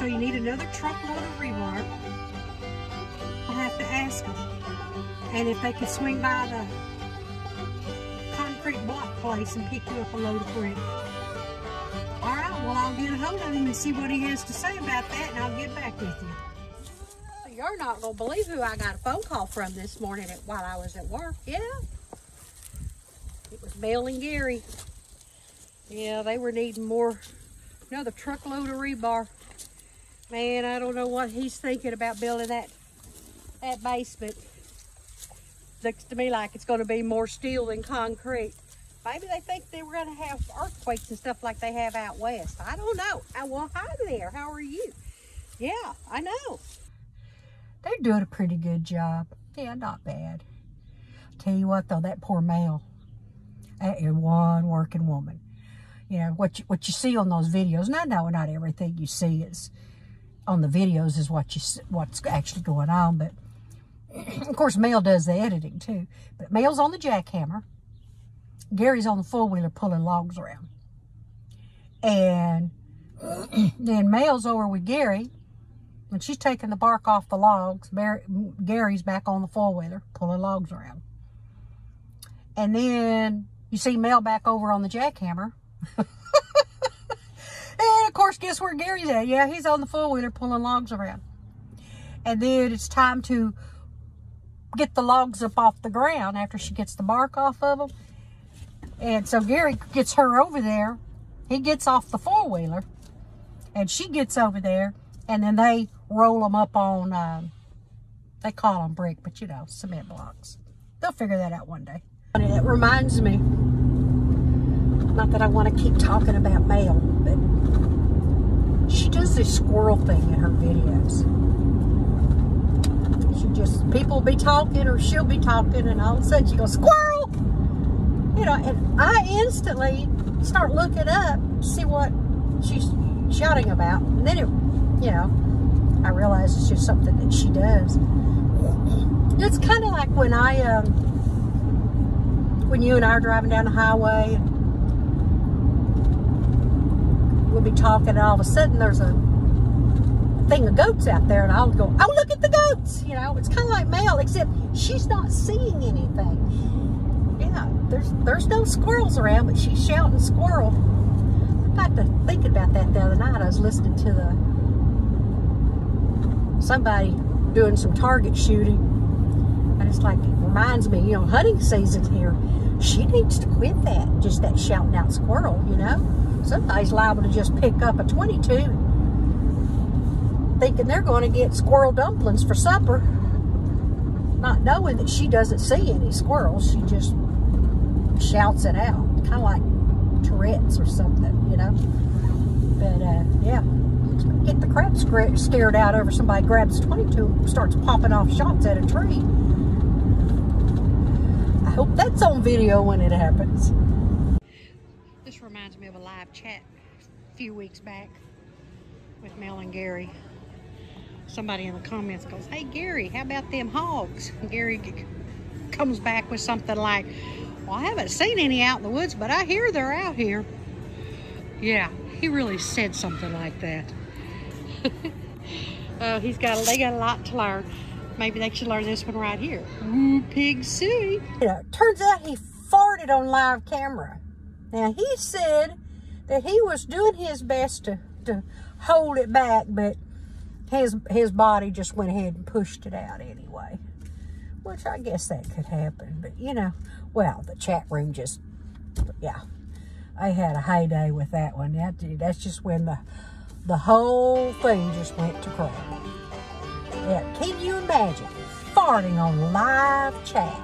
so you need another truckload of rebar. I'll have to ask them. And if they could swing by the concrete block place and pick you up a load of brick. All right, well, I'll get a hold of him and see what he has to say about that, and I'll get back with you. You're not going to believe who I got a phone call from this morning while I was at work. Yeah. It was Mel and Gary. Yeah, they were needing another truckload of rebar. Man, I don't know what he's thinking about building that basement. Looks to me like it's going to be more steel than concrete. Maybe they think they were going to have earthquakes and stuff like they have out west. I don't know. Well, hi there. How are you? Yeah, I know. They're doing a pretty good job. Yeah, not bad. Tell you what, though, that poor Mel, that is one working woman. You know, what you see on those videos, and I know not everything you see is on the videos is what's actually going on, but of course, Mel does the editing too. But Mel's on the jackhammer. Gary's on the four-wheeler pulling logs around. And then Mel's over with Gary. When she's taking the bark off the logs, Gary's back on the four-wheeler pulling logs around. And then you see Mel back over on the jackhammer. And of course, guess where Gary's at? Yeah, he's on the four-wheeler pulling logs around. And then it's time to get the logs up off the ground after she gets the bark off of them. And so Gary gets her over there. He gets off the four-wheeler, and she gets over there, and then they roll them up on, they call them brick, but you know, cement blocks. They'll figure that out one day. It reminds me, not that I want to keep talking about Mel, but she does this squirrel thing in her videos. People will be talking, or she'll be talking, and all of a sudden she goes, squirrel! You know, and I instantly start looking up to see what she's shouting about. And then you know, I realize it's just something that she does. It's kind of like when when you and I are driving down the highway, and we'll be talking, and all of a sudden there's a thing of goats out there, and I'll go, oh, look at the goats. You know, it's kind of like Mel, except she's not seeing anything. Yeah, there's no squirrels around, but she's shouting squirrel. I got to thinking about that the other night. I was listening to somebody doing some target shooting, and it's like, it reminds me, you know, hunting season's here. She needs to quit that, just that shouting out squirrel, you know. Somebody's liable to just pick up a 22, thinking they're going to get squirrel dumplings for supper, not knowing that she doesn't see any squirrels. She just shouts it out, kind of like Tourette's or something, you know. But yeah, get the crap scared out over somebody grabs 22 and starts popping off shots at a tree. I hope that's on video when it happens. This reminds me of a live chat a few weeks back with Mel and Gary. Somebody in the comments goes, hey Gary, how about them hogs? And Gary comes back with something like, well, I haven't seen any out in the woods, but I hear they're out here. Yeah, he really said something like that. They got a lot to learn. Maybe they should learn this one right here. Ooh, Pig City. You know, turns out he farted on live camera. Now, he said that he was doing his best to hold it back, but his body just went ahead and pushed it out anyway. Which I guess that could happen. But, you know, well, the chat room just, yeah. I had a heyday with that one. That's just when the whole thing just went to crap. Yeah, can you imagine farting on live chat?